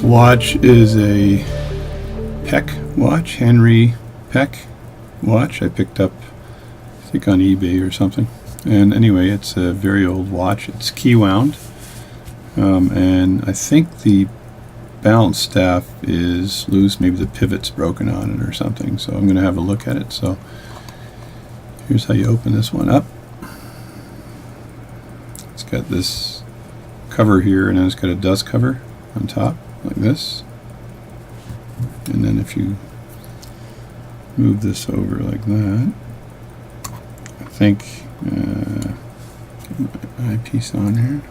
This watch is a Peck watch, Henery Peck watch I picked up, I think on eBay or something. And anyway, it's a very old watch. It's key wound, and I think the balance staff is loose. Maybe the pivot's broken on it or something. So I'm going to have a look at it. So here's how you open this one up. It's got this cover here, and then it's got a dust cover on top like this. And then if move this over like that, I think get my eyepiece on here.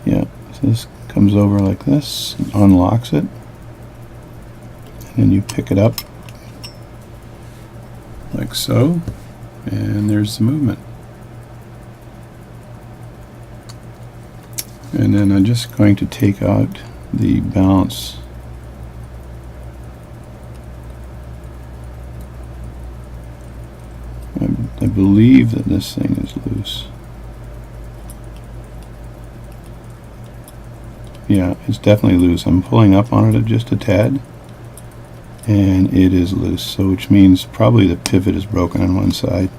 Yeah, so this comes over like this, and unlocks it, and then you pick it up like so, and there's the movement. And then I'm just going to take out the balance. I believe that this thing is loose. Yeah, it's definitely loose. I'm pulling up on it just a tad, and it is loose, so which means probably the pivot is broken on one side.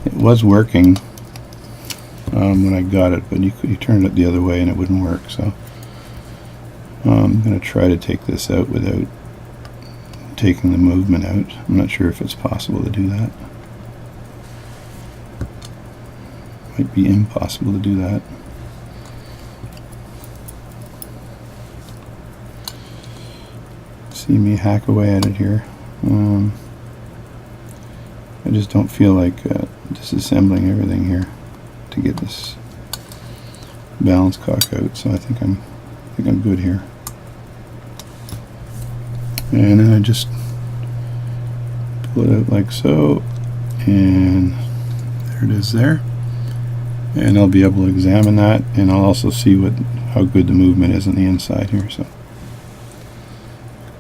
It was working when I got it, but you turned it the other way and it wouldn't work. So I'm going to try to take this out without taking the movement out. I'm not sure if it's possible to do that. Might be impossible to do that. See me hack away at it here. I just don't feel like disassembling everything here to get this balance cock out, so I think I'm good here. And then I just pull it out like so, and there it is there. And I'll be able to examine that, and I'll also see how good the movement is on the inside here. So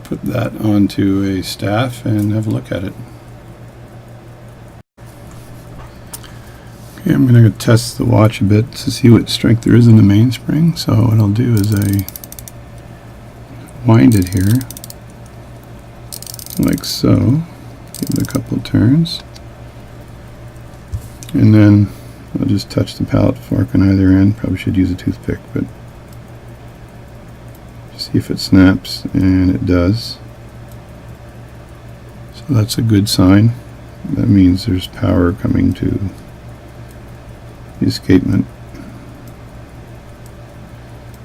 put that onto a staff and have a look at it. Okay, I'm going to test the watch a bit to see what strength there is in the mainspring. So what I'll do is I wind it here like so, give it a couple of turns, and then I'll just touch the pallet fork on either end. Probably should use a toothpick, but see if it snaps, and it does. So that's a good sign. That means there's power coming to the escapement.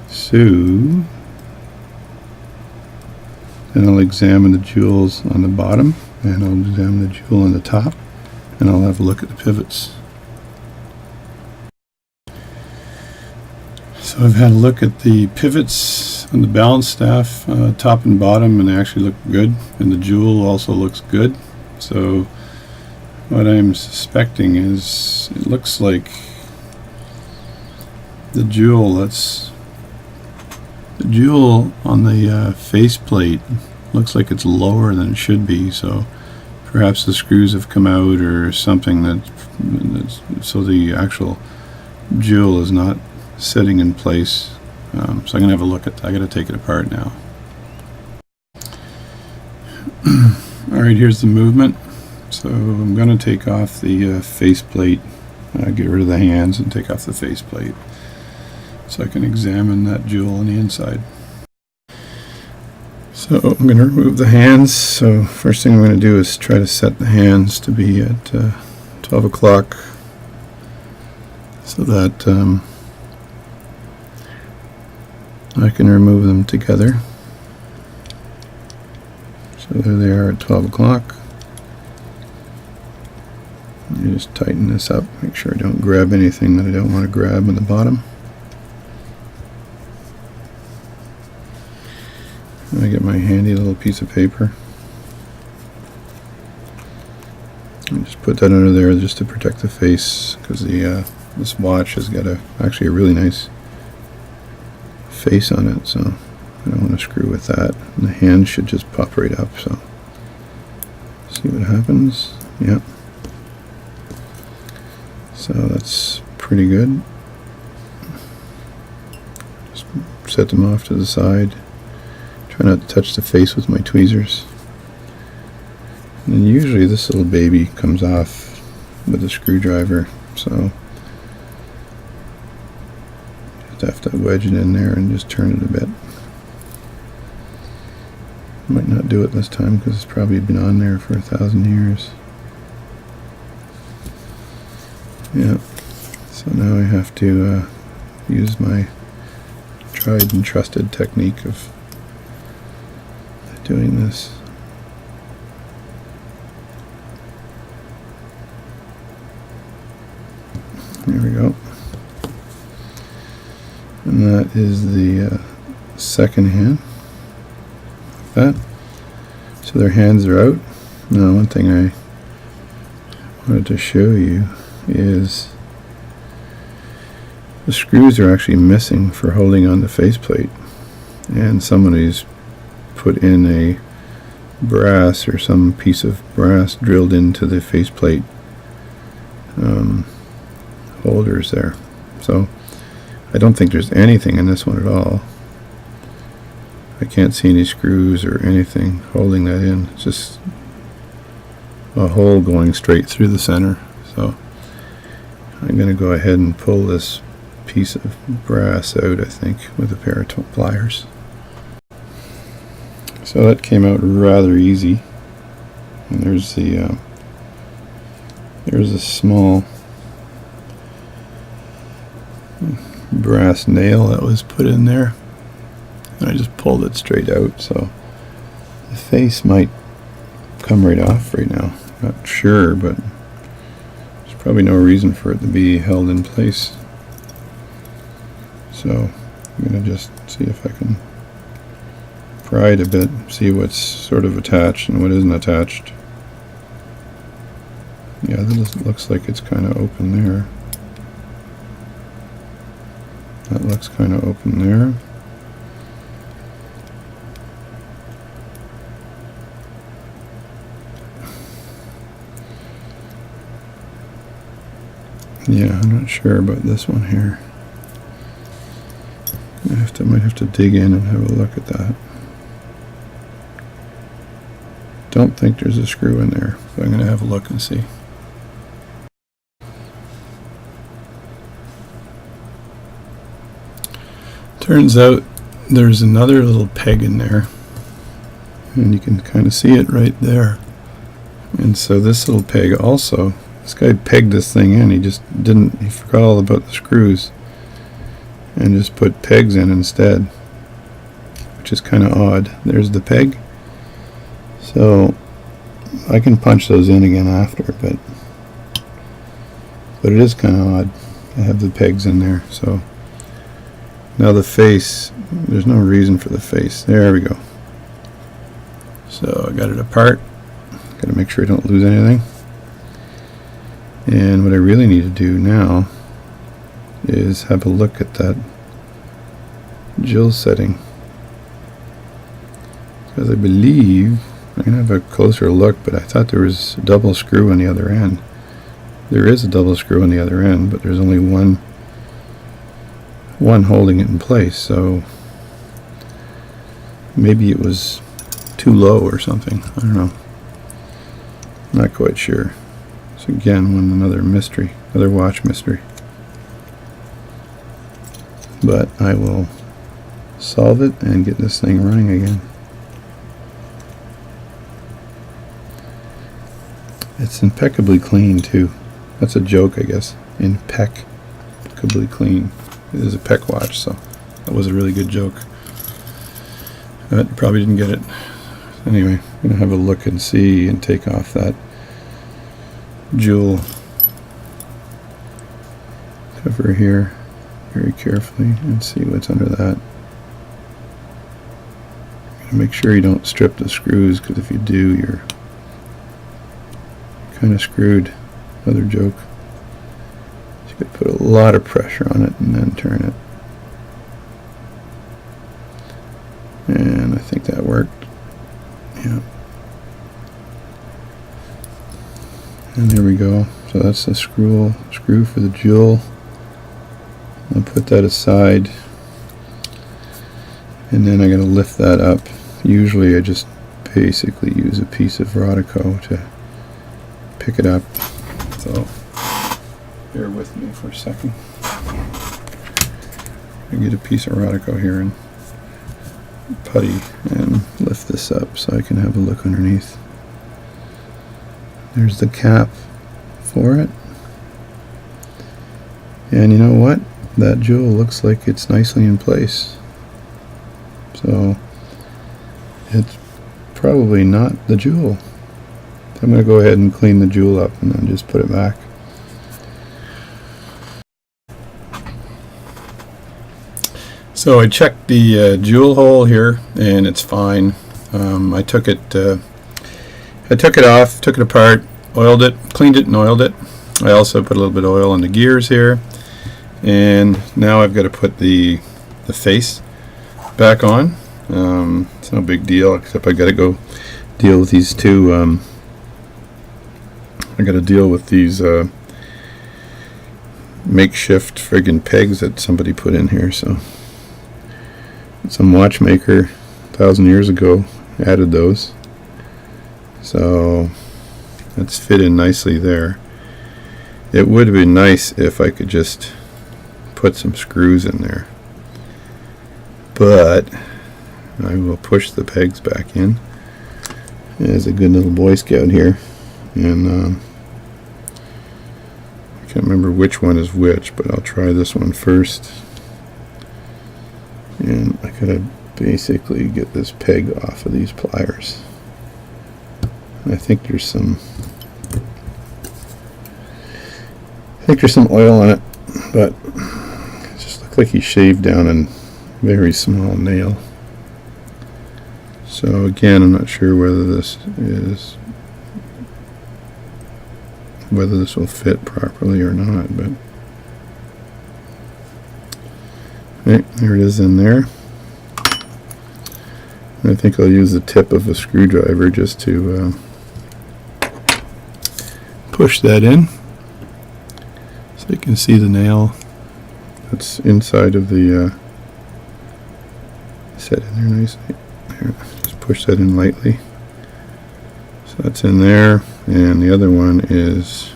So then I'll examine the jewels on the bottom, and I'll examine the jewel on the top, and I'll have a look at the pivots. So I've had a look at the pivots on the balance staff, top and bottom, and they actually look good, and the jewel also looks good. So what I'm suspecting is it looks like the jewel on the faceplate looks like it's lower than it should be, so perhaps the screws have come out or something, so the actual jewel is not setting in place. So I'm going to have a look at that. I got to take it apart now. Alright, here's the movement. So I'm going to take off the faceplate, get rid of the hands and take off the faceplate, so I can examine that jewel on the inside. So I'm going to remove the hands. So first thing I'm going to do is try to set the hands to be at 12 o'clock, so that I can remove them together. So there they are at 12 o'clock. You just tighten this up, make sure I don't grab anything that I don't want to grab on the bottom. And I get my handy little piece of paper. And just put that under there just to protect the face, because this watch has got actually a really nice face on it, so I don't want to screw with that. And the hand should just pop right up, so see what happens. Yep. So that's pretty good. Just set them off to the side. Try not to touch the face with my tweezers. And usually this little baby comes off with a screwdriver, so just have to wedge it in there and just turn it a bit. Might not do it this time because it's probably been on there for 1,000 years. Yeah, so now I have to use my tried and trusted technique of doing this. There we go. And that is the second hand. Like that. So their hands are out. Now, one thing I wanted to show you is the screws are actually missing for holding on the faceplate, and somebody's put in a brass or some piece of brass drilled into the faceplate holders there. So I don't think there's anything in this one at all. I can't see any screws or anything holding that in. It's just a hole going straight through the center. So I'm going to go ahead and pull this piece of brass out, I think, with a pair of pliers. So that came out rather easy. And there's a small brass nail that was put in there, and I just pulled it straight out. So the face might come right off right now. Not sure, but there's probably no reason for it to be held in place. So I'm going to just see if I can pry it a bit, see what's sort of attached and what isn't attached. Yeah, that looks like it's kind of open there. That looks kind of open there. Yeah, I'm not sure about this one here. Might have to dig in and have a look at that. Don't think there's a screw in there, but I'm going to have a look and see. Turns out there's another little peg in there, and you can kind of see it right there. And so this little peg also, this guy pegged this thing in. He forgot all about the screws and just put pegs in instead, which is kind of odd. There's the peg. So I can punch those in again after, but it is kind of odd to have the pegs in there. So now the face, there's no reason for the face. There we go. So I got it apart. Got to make sure I don't lose anything. And what I really need to do now is have a look at that Jill setting, because I believe I'm going to have a closer look, but I thought there was a double screw on the other end. There is a double screw on the other end, but there's only one holding it in place, so maybe it was too low or something. I don't know. Not quite sure. So again, another mystery, another watch mystery. But I will solve it and get this thing running again. It's impeccably clean too. That's a joke, I guess. Impeccably clean. It is a Peck watch, so that was a really good joke. But probably didn't get it. Anyway, I'm going to have a look and see and take off that jewel cover here very carefully and see what's under that. Make sure you don't strip the screws, because if you do, you're kind of screwed. Another joke. So you could put a lot of pressure on it and then turn it. And I think that worked. Yeah. And there we go. So that's the screw for the jewel. I'll put that aside. and then I gotta lift that up. Usually I just basically use a piece of Rodico to pick it up. So bear with me for a second. I get a piece of Rodico here and putty and lift this up so I can have a look underneath. There's the cap for it. And you know what? That jewel looks like it's nicely in place. So it's probably not the jewel. So I'm going to go ahead and clean the jewel up and then just put it back. So I checked the jewel hole here, and it's fine. I took it off, took it apart, oiled it, cleaned it, and oiled it. I also put a little bit of oil on the gears here, and now I've got to put the face back on. It's no big deal, except I got to go deal with these two. I got to deal with these makeshift friggin' pegs that somebody put in here. So some watchmaker 1,000 years ago added those, so that's fit in nicely there. It would have been nice if I could just put some screws in there, but I will push the pegs back in as a good little Boy Scout here. And I can't remember which one is which, but I'll try this one first. And I gotta basically get this peg off of these pliers. I think there's some oil on it, but it just looks like he shaved down a very small nail. So again, I'm not sure whether this will fit properly or not, but okay, there it is in there. I think I'll use the tip of a screwdriver just to push that in, so you can see the nail that's inside of the set in there nicely. There, just push that in lightly. So that's in there, and the other one is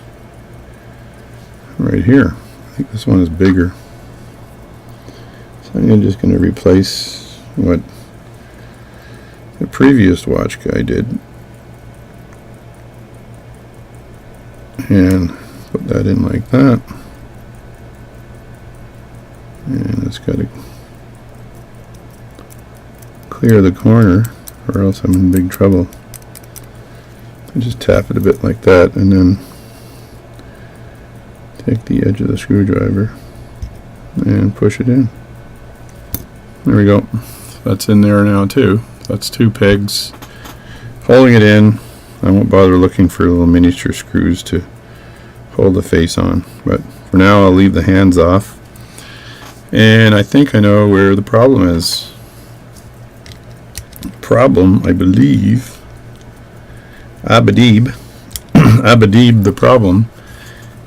right here. I think this one is bigger. So I'm just going to replace what the previous watch guy did and put that in like that, and it's got to clear the corner or else I'm in big trouble. I just tap it a bit like that and then take the edge of the screwdriver and push it in. There we go. That's in there now too. That's two pegs holding it in. I won't bother looking for little miniature screws to hold the face on, but for now I'll leave the hands off, and I think I know where the problem is. Problem, I believe, Abadib, the problem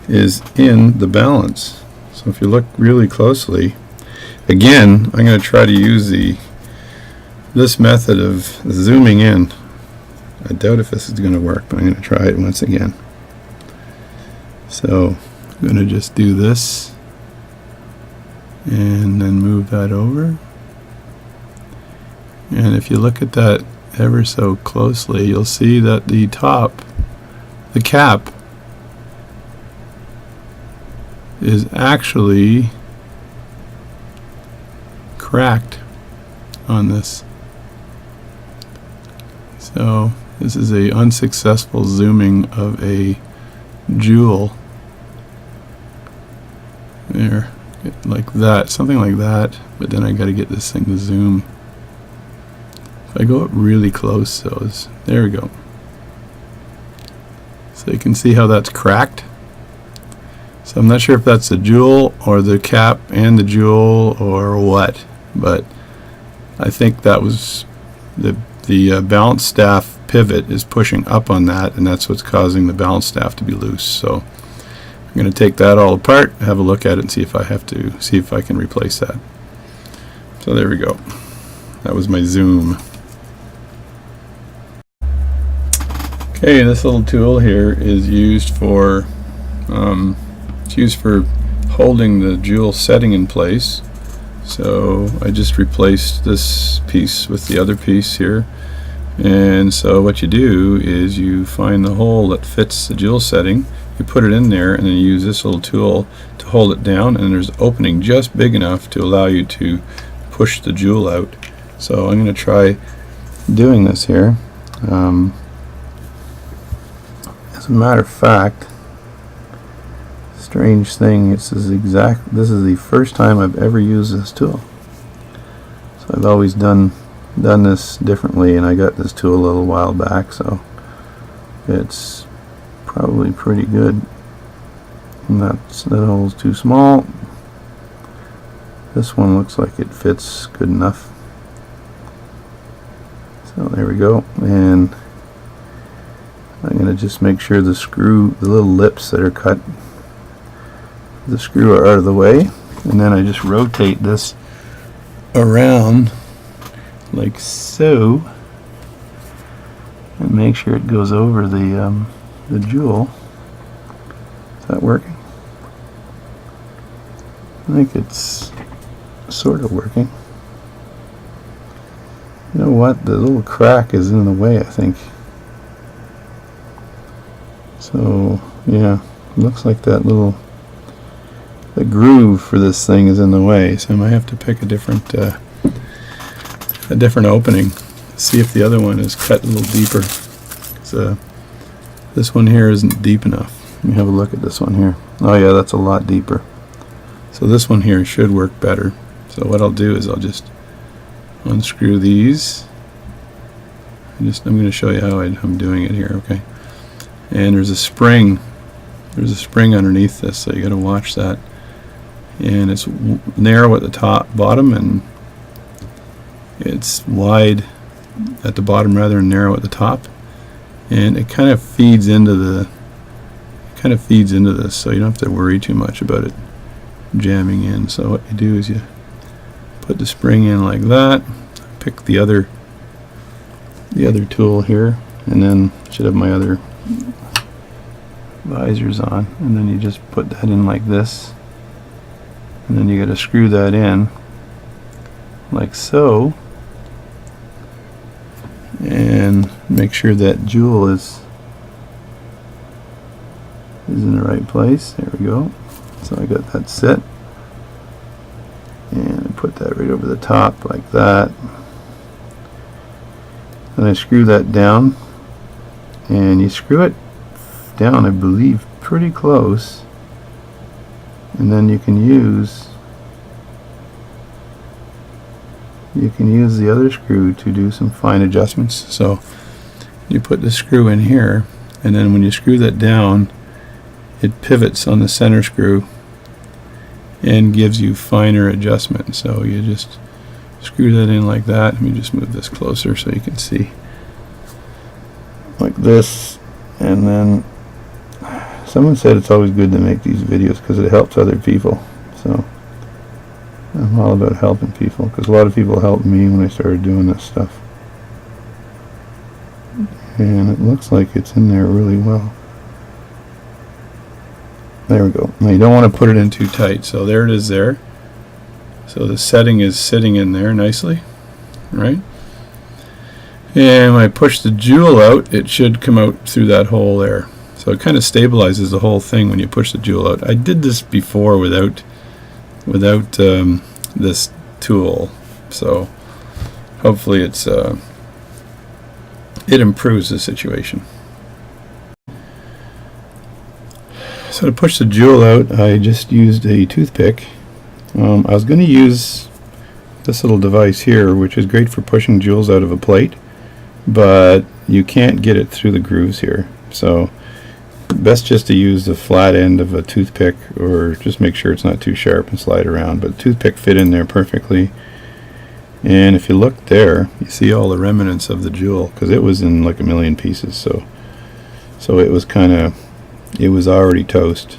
is in the balance. So if you look really closely, again, I'm going to try to use this method of zooming in. I doubt if this is going to work, but I'm going to try it once again. So I'm going to just do this and then move that over. And if you look at that ever so closely, you'll see that the top, the cap, is actually cracked on this. So this is a unsuccessful zooming of a jewel. There, like that, something like that, but then I got to get this thing to zoom. If I go up really close, so there we go. So you can see how that's cracked. So I'm not sure if that's the jewel or the cap and the jewel or what, but I think that was the balance staff pivot is pushing up on that, and that's what's causing the balance staff to be loose. So I'm going to take that all apart, have a look at it, and see if I can replace that. So there we go. That was my zoom. Okay, this little tool here is used for holding the jewel setting in place. So I just replaced this piece with the other piece here, and so what you do is you find the hole that fits the jewel setting, you put it in there, and then you use this little tool to hold it down, and there's an opening just big enough to allow you to push the jewel out. So I'm going to try doing this here. As a matter of fact, strange thing, this is the first time I've ever used this tool. So I've always done this differently, and I got this tool a little while back, so it's probably pretty good. And that hole's too small. This one looks like it fits good enough. So there we go, and I'm going to just make sure the little lips that are cut, the screw are out of the way, and then I just rotate this around like so and make sure it goes over the jewel. Is that working? I think it's sort of working. You know what? The little crack is in the way, I think. So yeah, looks like the groove for this thing is in the way, so I might have to pick a different opening. See if the other one is cut a little deeper. So this one here isn't deep enough. Let me have a look at this one here. Oh yeah, that's a lot deeper. So this one here should work better. So what I'll do is I'll just unscrew these. I'm going to show you how I'm doing it here. Okay. And there's a spring underneath this, so you got to watch that. And it's narrow at the bottom, and it's wide at the bottom rather than narrow at the top. And it kind of feeds into this, so you don't have to worry too much about it jamming in. So what you do is you put the spring in like that. Pick the other tool here, and then should have my other visors on, and then you just put that in like this, and then you got to screw that in like so, and make sure that jewel is in the right place. There we go. So I got that set, and I put that right over the top like that. Then I screw that down, and you screw it down, I believe, pretty close, and then you can use the other screw to do some fine adjustments. So you put the screw in here, and then when you screw that down, it pivots on the center screw and gives you finer adjustment. So you just screw that in like that. Let me just move this closer so you can see, like this. And then someone said it's always good to make these videos because it helps other people. So I'm all about helping people, because a lot of people helped me when I started doing this stuff. And it looks like it's in there really well. There we go. Now you don't want to put it in too tight. So there it is there. So the setting is sitting in there nicely, right? And when I push the jewel out, it should come out through that hole there. So it kind of stabilizes the whole thing when you push the jewel out. I did this before without this tool, so hopefully it improves the situation. So to push the jewel out, I just used a toothpick. I was going to use this little device here, which is great for pushing jewels out of a plate, but you can't get it through the grooves here. So best just to use the flat end of a toothpick, or just make sure it's not too sharp and slide around. But the toothpick fit in there perfectly. And if you look there, you see all the remnants of the jewel, because it was in like a million pieces. So it was already toast.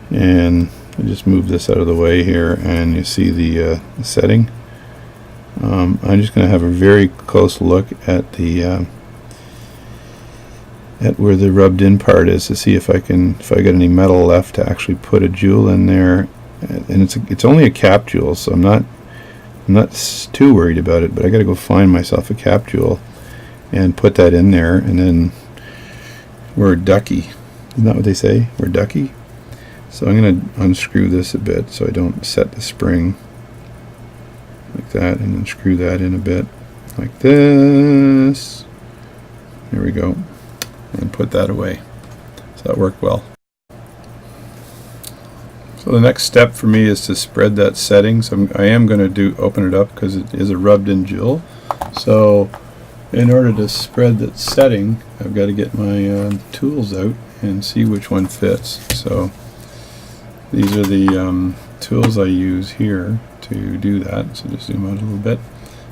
And I just move this out of the way here, and you see the setting. I'm just going to have a very close look at the at where the rubbed in part is to see if I got any metal left to actually put a jewel in there. And it's only a cap jewel, so I'm not too worried about it, but I got to go find myself a cap jewel and put that in there, and then we're ducky. Isn't that what they say? We're ducky. So I'm going to unscrew this a bit so I don't set the spring like that, and then screw that in a bit like this. There we go. And put that away. So that worked well. So the next step for me is to spread that setting. So I am going to open it up because it is a rubbed in jewel. So in order to spread that setting, I've got to get my tools out and see which one fits. So these are the tools I use here to do that. So just zoom out a little bit.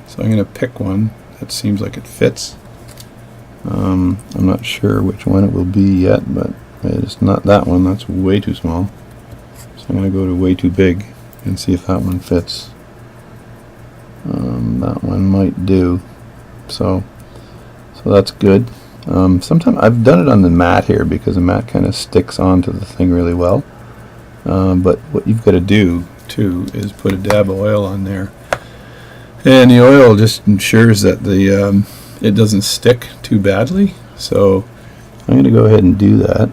So I'm going to pick one that seems like it fits. I'm not sure which one it will be yet, but it's not that one. That's way too small. So I'm going to go to way too big and see if that one fits. That one might do. So that's good. Sometimes I've done it on the mat here because the mat kind of sticks onto the thing really well. But what you've got to do too is put a dab of oil on there, and the oil just ensures that the it doesn't stick too badly. So I'm going to go ahead and do that.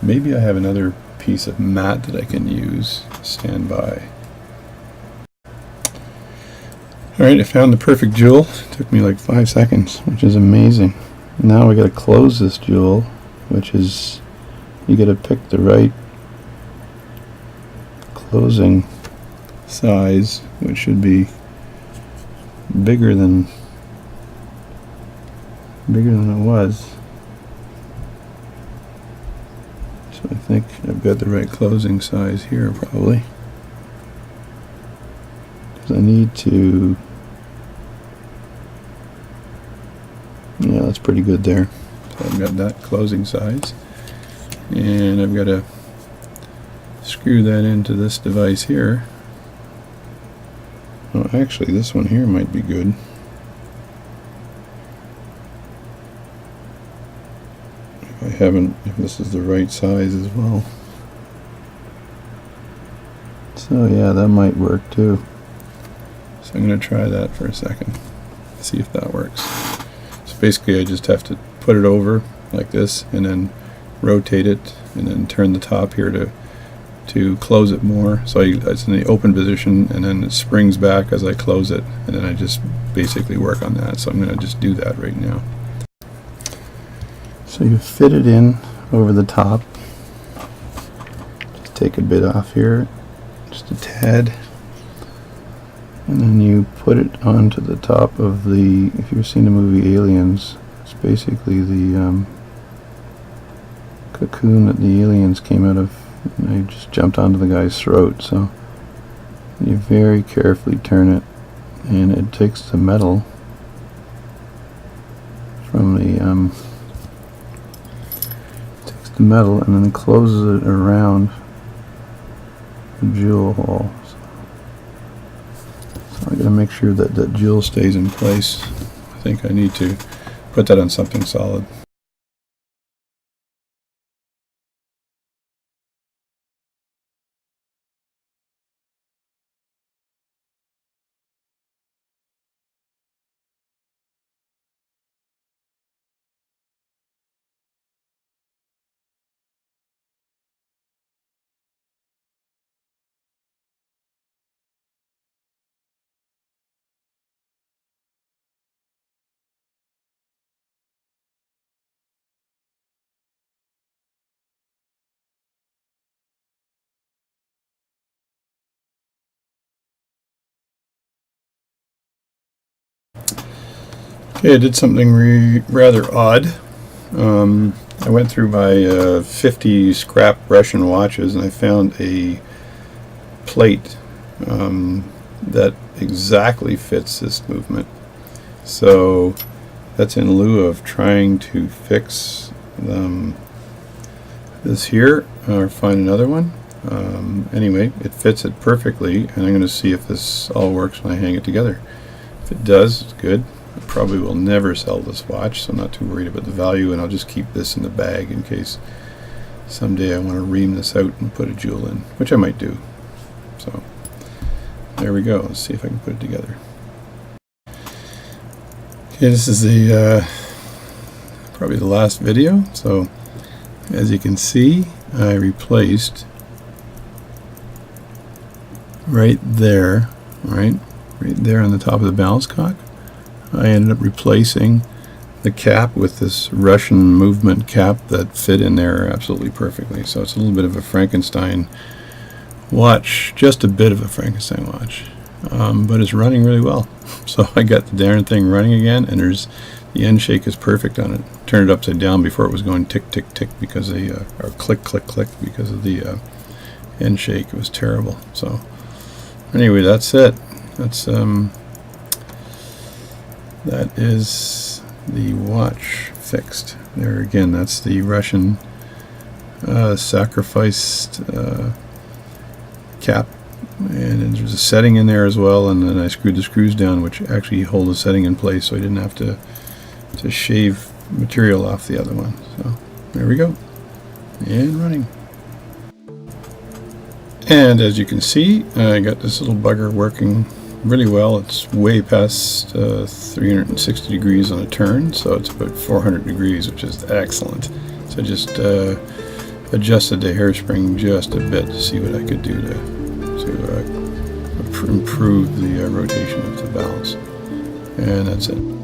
Maybe I have another piece of mat that I can use. Stand by. Alright, I found the perfect jewel. It took me like 5 seconds, which is amazing. Now we got to close this jewel, which is, you got to pick the right closing size, which should be bigger than it was. So I think I've got the right closing size here probably. Because I need to, yeah, that's pretty good there. So I've got that closing size, and I've got to screw that into this device here. Oh, actually this one here might be good. If this is the right size as well. So yeah, that might work too. So I'm going to try that for a second, see if that works. So basically I just have to put it over like this and then rotate it and then turn the top here to close it more. So it's in the open position, and then it springs back as I close it, and then I just basically work on that. So I'm going to just do that right now. So you fit it in over the top. Just take a bit off here, just a tad, and then you put it onto the top of the, if you've seen the movie Aliens, it's basically the cocoon that the aliens came out of, and they just jumped onto the guy's throat. So you very carefully turn it, and it takes the metal from the metal and then closes it around the jewel hole. So I gotta make sure that that jewel stays in place. I think I need to put that on something solid. Okay, I did something rather odd. I went through my 50 scrap Russian watches, and I found a plate that exactly fits this movement. So that's in lieu of trying to fix this here or find another one. Anyway, it fits it perfectly, and I'm going to see if this all works when I hang it together. If it does, it's good. I probably will never sell this watch, so I'm not too worried about the value, and I'll just keep this in the bag in case someday I want to ream this out and put a jewel in, which I might do. So there we go. Let's see if I can put it together. Okay, this is the probably the last video. So as you can see, I replaced right there on the top of the balance cock. I ended up replacing the cap with this Russian movement cap that fit in there absolutely perfectly. So it's a little bit of a Frankenstein watch, just a bit of a Frankenstein watch, but it's running really well. So I got the darn thing running again, and the end shake is perfect on it. Turned it upside down before it was going tick tick tick because or click click click because of the end shake. It was terrible. So anyway, that's it. That is the watch fixed. There again, that's the Russian sacrificed cap, and there's a setting in there as well, and then I screwed the screws down which actually hold the setting in place, so I didn't have to shave material off the other one. So there we go, and running. And as you can see, I got this little bugger working really well. It's way past 360 degrees on a turn, so it's about 400 degrees, which is excellent. So I just adjusted the hairspring just a bit to see what I could do to improve the rotation of the balance. And that's it.